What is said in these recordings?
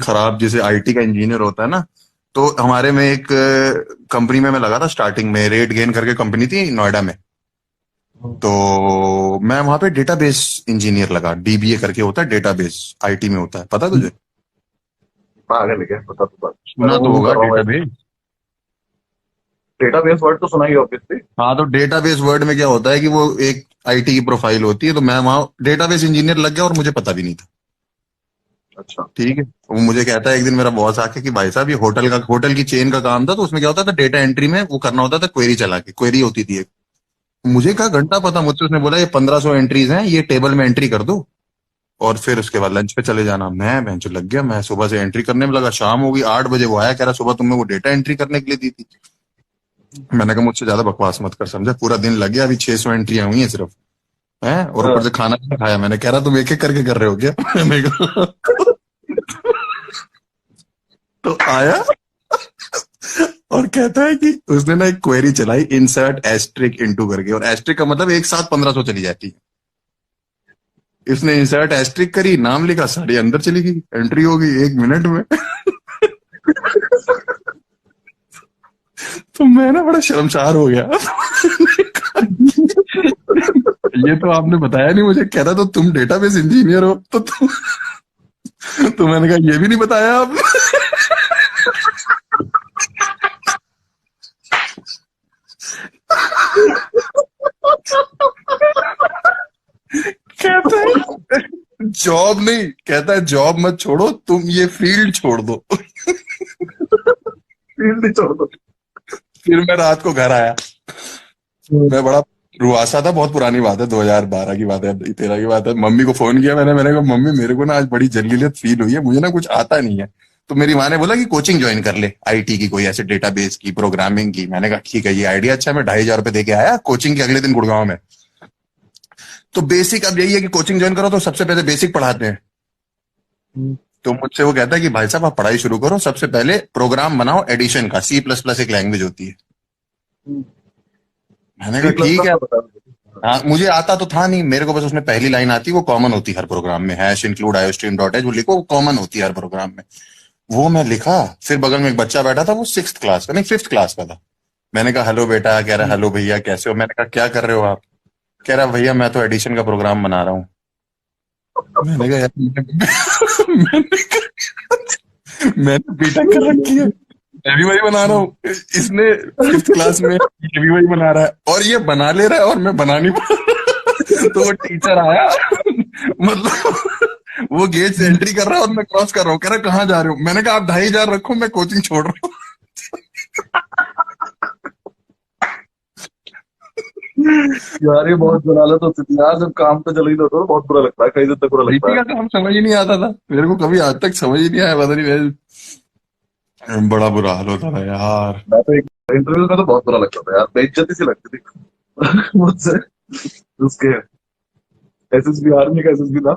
खराब, जैसे आईटी का इंजीनियर होता है ना, तो हमारे में एक कंपनी में मैं लगा था स्टार्टिंग में, रेट गेन करके कंपनी थी नोएडा में। हम्म। तो मैं वहां पे डेटाबेस इंजीनियर लगा, डीबीए करके होता है, डेटाबेस आईटी में होता है, पता तुझे? आगे लेके पता तो बात। सुना मैंने तो वो भी होगा कर रहा हूँ वैसे। डेटाबेस। डेटाबेस वर्ड तो सुना ही ऑब्वियसली। हाँ, तो डेटाबेस वर्ड में क्या होता है कि वो एक आईटी की प्रोफाइल होती है, तो मैं वहां डेटाबेस इंजीनियर लग गया और मुझे पता भी नहीं था। अच्छा। ठीक है, वो मुझे कहता है एक दिन मेरा बॉस आके कि भाई साहब ये होटल की चेन का काम था, तो उसमें क्या होता था, डेटा एंट्री में वो करना होता था, क्वेरी चला के, क्वेरी होती थी एक। मुझे कहा घंटा पता मुझसे, उसने बोला ये 1500 एंट्रीज हैं, ये टेबल में एंट्री कर दो और फिर उसके बाद लंच पे चले जाना। मैं बेंच लग गया, मैं सुबह से एंट्री करने में लगा, शाम हो गई 8 बजे वो आया, कह रहा सुबह तुमने वो डेटा एंट्री करने के लिए दी थी। मैंने कहा मुझसे ज्यादा बकवास मत कर, समझा, पूरा दिन लग गया, अभी 600 एंट्रियां हुई हैं सिर्फ, है, और ऊपर हाँ। से खाना भी नहीं खाया। मैंने कह रहा तुम एक एक करके कर रहे हो क्या? मैंने कहा तो आया और कहता है कि उसने ना एक क्वेरी चलाई, इंसर्ट एस्ट्रिक इनटू करके, और एस्ट्रिक का मतलब एक साथ 1500 चली जाती है। इसने इंसर्ट एस्ट्रिक करी, नाम लिखा, साड़ी अंदर चली गई, एंट्री हो गई 1 मिनट में। तो मैं ना बड़ा शर्मसार हो गया। ये तो आपने बताया नहीं मुझे, कह रहा तो तुम डेटाबेस इंजीनियर हो, तो मैंने कहा ये भी नहीं बताया आपने। कहता है जॉब नहीं, कहता है जॉब मत छोड़ो, तुम ये फील्ड छोड़ दो। फील्ड ही छोड़ दो। फिर मैं रात को घर आया, मैं बड़ा रुआसा था, बहुत पुरानी बात है, 2012 की बात है, 13 की बात है। मम्मी को फोन किया मैंने कहा मम्मी मेरे को ना आज बड़ी जलीलियत फील हुई है, मुझे ना कुछ आता नहीं है। तो मेरी माँ ने बोला कि कोचिंग ज्वाइन कर ले आईटी की, कोई ऐसे डेटाबेस की, प्रोग्रामिंग की। मैंने कहा ठीक है, ये आइडिया अच्छा है। मैं 2500 रुपए दे के आया कोचिंग के अगले दिन गुड़गांव में। तो बेसिक अब यही है कि कोचिंग ज्वाइन करो तो सबसे पहले बेसिक पढ़ाते हैं। हम्म। तो मुझसे वो कहता है कि भाई साहब आप पढ़ाई शुरू करो, सबसे पहले प्रोग्राम बनाओ एडिशन का, सी प्लस प्लस एक लैंग्वेज होती है। मैंने कहा सी प्लस ठीक प्लस है। तो बता दो। हाँ, मुझे आता तो था नहीं, मेरे को बस उसमें पहली लाइन आती, वो कॉमन होती है हर प्रोग्राम में, hash include iostream dot H, वो लिखो, वो कॉमन होती है हर प्रोग्राम में। वो मैं लिखा। फिर बगल में एक बच्चा बैठा था, वो 6th क्लास का नहीं, 5th क्लास का था। मैंने कहा हेलो बेटा, कह रहा हेलो भैया कैसे हो। मैंने कहा क्या कर रहे हो आप? कह रहा भैया मैं तो एडिशन का प्रोग्राम बना रहा हूँ। मैंने कहा यार मैंने बीटेक कर रखी है, मैं भी वही बना रहा हूँ। इसने 5th क्लास में ये भी वही बना रहा है, और ये बना ले रहा है और मैं बना नहीं पा रहा। तो वो टीचर आया, मतलब वो गेट से एंट्री कर रहा है और मैं क्रॉस कर रहा हूँ, कह रहा कहाँ जा रहे हो? मैंने कहा आप 2500 रखो, मैं कोचिंग छोड़ रहा हूँ। यार ये बहुत जलालत होती थी यार, जब काम पे चले जाते हो तो बहुत बुरा लगता है, कई दिन तक बुरा लगता आईटी है। का काम समझ ही नहीं आता था मेरे को, कभी आज तक समझ ही नहीं आया, पता नहीं बड़ा बुरा हाल होता था यार। मैं तो एक इंटरव्यू में तो बहुत बुरा लगता था यार, बेइज्जती सी लगती थी मुझसे। उसके एसएसबी, आर्मी का एसएसबी था।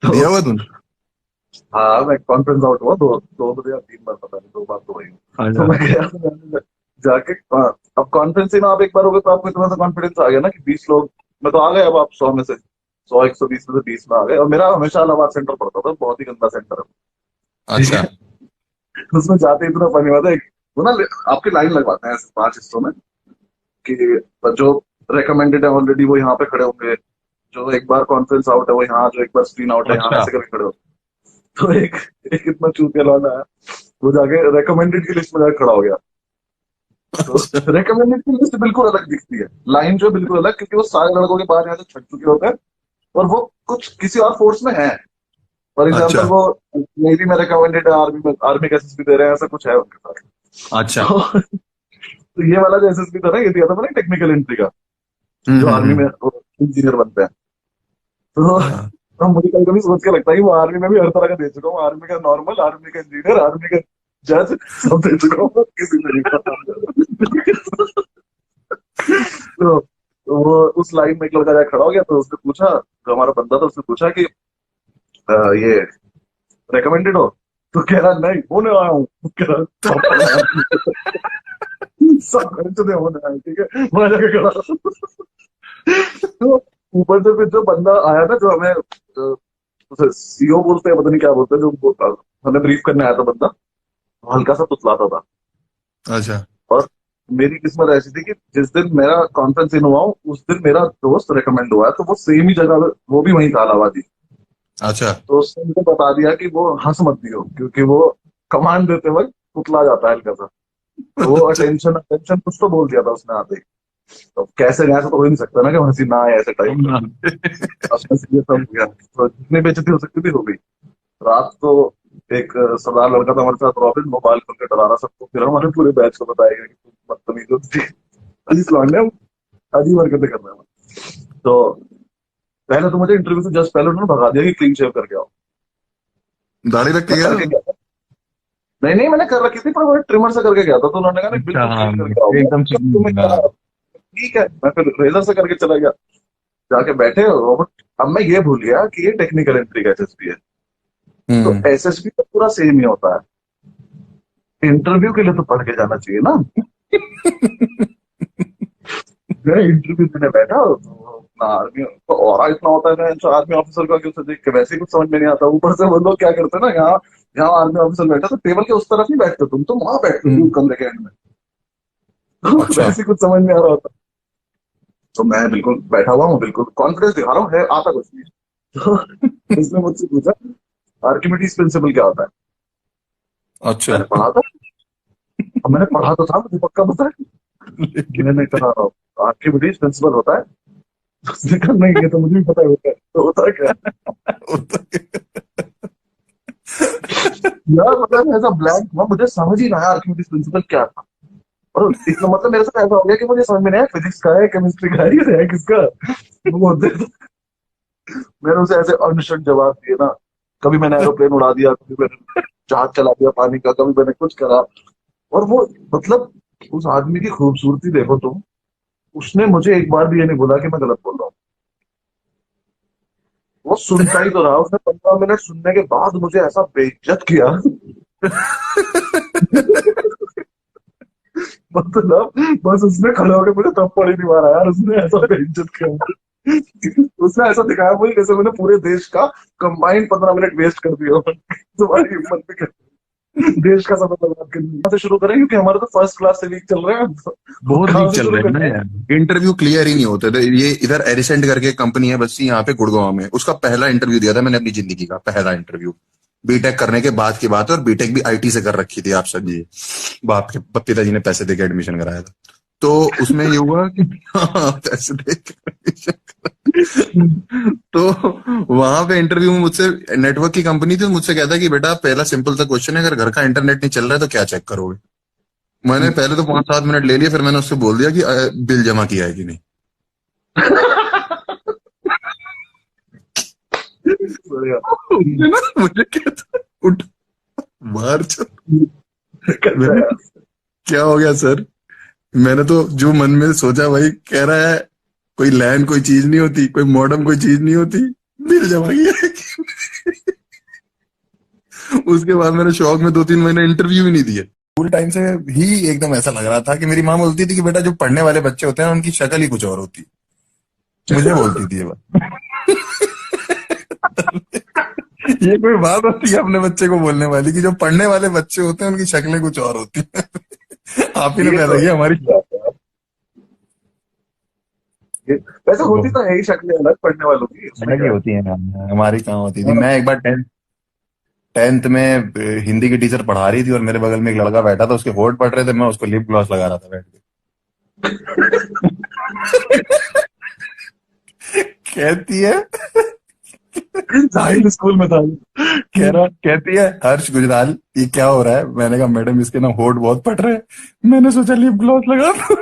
तो दिया हुआ तुमने? हाँ, मैं कॉन्फ्रेंस आउट हुआ, दो 2 बजे या 3 बार, पता नहीं, 2 बार तो वही। तो अच्छा। मैं गया तो मैंने जाके, हाँ, अब कॉन्फ्रेंस ही में आप एक बार हो गए तो आपको इतना सा कॉन्फिडेंस आ गया ना कि 20 लोग, मैं तो आ गए, अब आप 100 में से 100 120 में से 20 में आ गए, और मेरा हमेशा इलाहाबाद सेंटर पड़ता था, बहुत ही गंदा सेंटर है। ठीक अच्छा। है। उसमें जाते ही इतना फनी बात है, वो ना आपकी लाइन लगवाते हैं ऐसे 5 हिस्सों में, कि जो रिकमेंडेड है ऑलरेडी वो यहाँ पे खड़े होंगे, जो एक बार कॉन्फ्रेंस आउट है वो यहाँ, जो एक बार स्क्रीन आउट है यहाँ, अच्छा। ऐसे करके खड़े होते हैं। तो एक इतना चूतिया लौंडा है, वो जाके रिकमेंडेड की लिस्ट में जाके खड़ा हो गया। तो अच्छा। रिकमेंडेड की लिस्ट बिल्कुल अलग दिखती है, लाइन जो है बिल्कुल अलग, क्योंकि वो सारे लड़कों के बाहर यहाँ से छट चुके होते हैं, और वो कुछ किसी और फोर्स में है। फॉर अच्छा। एग्जाम्पल वो नेवी में रिकमेंडेड है, आर्मी में, आर्मी का एसएसबी दे रहे हैं, ऐसा कुछ है उनके साथ। अच्छा। तो ये वाला जो एसएसबी था ना, ये दिया था मैंने टेक्निकल एंट्री का, जो आर्मी में हम्म। इंजीनियर बनते हैं। तो हाँ। मुझे कभी कभी सोच के लगता है कि वो आर्मी में भी हर तरह का दे चुका हूँ, आर्मी का नॉर्मल, आर्मी का इंजीनियर, आर्मी का जज, सब दे चुका हूँ, किसी में नहीं पता। तो वो उस लाइन में एक लड़का जाके खड़ा हो गया, तो उसने पूछा, जो हमारा बंदा था, उसने पूछा कि ये रिकमेंडेड हो? तो कह रहा नहीं, होने आया हूँ। कह रहा थप्पड़ मार दिया। सब खर्च होने आया, ठीक है, वहां जाके खड़ा। तो ऊपर से फिर जो बंदा आया ना, जो हमें उसे सीओ बोलते हैं, पता नहीं क्या बोलते हैं, जो हमें ब्रीफ करने आया था बंदा, हल्का सा तुतलाता था। अच्छा। और मेरी किस्मत ऐसी थी कि जिस दिन मेरा कॉन्फ्रेंस इन हुआ उस दिन मेरा दोस्त रेकमेंड हुआ है, तो वो सेम ही जगह, वो भी वहीं था इलाहाबादी। अच्छा। तो उसने मुझे बता दिया कि वो हंस मत दियो, क्योंकि वो कमांड देते वक्त पुतला जाता है हल्का सा। तो वो अच्छा। अटेंशन अटेंशन कुछ तो बोल दिया था उसने आते ही। तो कैसे गया, ऐसा तो हो ही नहीं सकता ना कि हंसी ना आए ऐसे टाइम पे। उसमें से ये सब हो गया, तो जितनी बेइज्जती हो सकती थी हो गई। रात को एक सरदार लड़का था हमारे साथ, रॉबिन, मोबाइल खोल के डरा रहा सबको, फिर हमारे पूरे बैच को बताया कि तुम बदतमीज हो, पुलिस लौंडे हो, अजीब हरकतें कर रहे हैं। तो पहले तो मुझे इंटरव्यू से जस्ट पहले उन्होंने भगा दिया कि क्लीन शेव करके आओ। दाढ़ी रख के मैं गया करके था? गया था, नहीं नहीं मैंने कर रखी थी, पर वो ट्रिमर से करके गया था, तो उन्होंने कहा नहीं अच्छा, बिल्कुल हाँ, क्लीन करके आओ। एकदम तुम्हें क्या, चिकन। ठीक है, मैं फिर रेजर से करके चला गया। जाके बैठे रोबोट। अब मैं ये भूल गया कि ये टेक्निकल एंट्री का एसएसपी है। तो हम्म। एसएसपी तो पूरा सेम ही होता है, इंटरव्यू के लिए तो पढ़ के जाना चाहिए ना। मैं इंटरव्यू देने बैठा, तो अपना आर्मी तो और इतना होता है ना आर्मी ऑफिसर का कि उसे देख के वैसे ही कुछ समझ में नहीं आता। ऊपर से वो लोग क्या करते हैं ना, यहाँ यहाँ आर्मी ऑफिसर बैठा तो टेबल के उस तरफ नहीं बैठते, तुम वहां बैठते हो हम्म। कमरे के एंड में। तो अच्छा। वैसे ही कुछ समझ में आ रहा होता। तो मैं बिल्कुल बैठा हुआ हूँ, बिल्कुल कॉन्फिडेंस दिखा रहा हूँ, है आता कुछ नहीं। तो उसने मुझसे पूछा आर्किमिडीज प्रिंसिपल क्या होता है। अच्छा। मैंने पढ़ा था, अब मैंने पढ़ा तो था, मुझे पक्का पता है। लेकिन मैंने कहा आर्किमिडीज प्रिंसिपल होता है। उसने कहा नहीं, ये तो मुझे भी पता है होता है, तो होता क्या है? यार मतलब ऐसा ब्लैंक हुआ, मुझे समझ ही ना आया आर्किमिडीज प्रिंसिपल क्या था। और इसका मतलब मेरे साथ ऐसा हो गया कि मुझे समझ में नहीं आया फिजिक्स का है, केमिस्ट्री का है, ये है किसका। वो होते तो मैंने उसे ऐसे अनशन जवाब दिए ना। कभी मैंने एरोप्लेन उड़ा दिया, कभी मैंने जहाज चला दिया पानी का, कभी मैंने कुछ करा। और वो मतलब उस आदमी की खूबसूरती देखो तुम, उसने मुझे एक बार भी ये नहीं बोला कि मैं गलत बोल रहा हूँ। वो सुनता ही तो रहा, उसने 15 मिनट सुनने के बाद मुझे ऐसा बेइज्जत किया। मतलब बस उसने खड़े होकर मुझे थप्पड़ ही नहीं मारा यार, उसने ऐसा बेइज्जत किया। उसने ऐसा दिखाया मुझे जैसे मैंने पूरे देश का कंबाइंड 15 मिनट वेस्ट कर दिया हो। तुम्हारी हिम्मत भी कर, देश का समय बर्बाद कर दिया। कहाँ से शुरू करें, क्योंकि हमारे तो फर्स्ट क्लास से वीक चल रहे हैं, तो बहुत कहाँ वीक से चल शुरू रहे हैं ना करें। यार, इंटरव्यू क्लियर ही नहीं होते थे। ये इधर एरिसेंट करके कंपनी है बस यहाँ पे गुड़गांव में, उसका पहला इंटरव्यू दिया था मैंने अपनी जिंदगी का, पहला इंटरव्यू। बीटेक करने के बाद की बात है, और बीटेक भी आईटी से कर रखी थी, आप समझिए। बाप के पिताजी ने पैसे देके एडमिशन कराया था। तो उसमें ये हुआ कि हाँ, पैसे देके एडमिशन। तो वहां पे इंटरव्यू में मुझसे, नेटवर्क की कंपनी थी, तो मुझसे कहता कि बेटा पहला सिंपल सा क्वेश्चन है, अगर घर का इंटरनेट नहीं चल रहा है तो क्या चेक करोगे। मैंने पहले तो 5-7 मिनट ले लिए, फिर मैंने उससे बोल दिया कि बिल जमा किया है कि नहीं। बढ़िया। उसने ना मुझे कहता, उठ बाहर चल। कहता है मैंने, यार, क्या हो गया सर? मैंने तो जो मन में सोचा वही कह रहा है, कोई लैन कोई चीज नहीं होती, कोई मॉडेम कोई चीज नहीं होती, बिल जमा किया है कि नहीं? उसके बाद मैंने शौक में 2-3 महीने इंटरव्यू ही नहीं दिए। स्कूल टाइम से ही एकदम ऐसा लग रहा था कि मेरी माँ बोलती थी कि बेटा जो पढ़ने वाले बच्चे होते हैं ना, उनकी शक्ल ही कुछ और होती है। मुझे बोलती थी ये बात। ये कोई बात होती है अपने बच्चे को बोलने वाली, कि जो पढ़ने वाले बच्चे होते हैं उनकी शक्लें कुछ और होती हैं। आप ही ने ये पैदा तो किया हमारी। बात है यार। वैसे होती बहुत तो है ही शक्लें अलग पढ़ने वालों की, उसमें अलग ही क्या है। होती है, हमारी कहाँ होती थी। हाँ। मैं एक बार टेंथ में हिंदी की टीचर पढ़ा रही थी, और मेरे बगल में एक लड़का बैठा था, उसके होठ पड़ रहे थे, मैं उसको लिप ग्लॉस लगा रहा था बैठ के। कहती है, साहिल स्कूल में था। कहती है हर्ष गुजराल ये क्या हो रहा है? मैंने कहा मैडम इसके ना होठ बहुत पड़ रहे हैं, मैंने सोचा लिप ग्लॉस लगा दूं।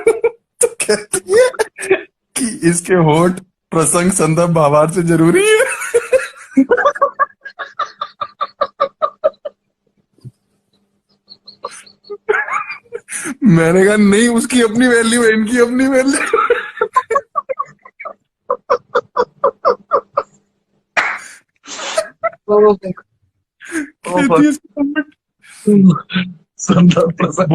तो कहती है कि इसके होठ प्रसंग संदर्भ भावार्थ से जरूरी है। मैंने कहा नहीं, उसकी अपनी वैल्यू है, इनकी अपनी वैल्यू। ओ, ओ, कहती है इसका संदर्भ प्रसंग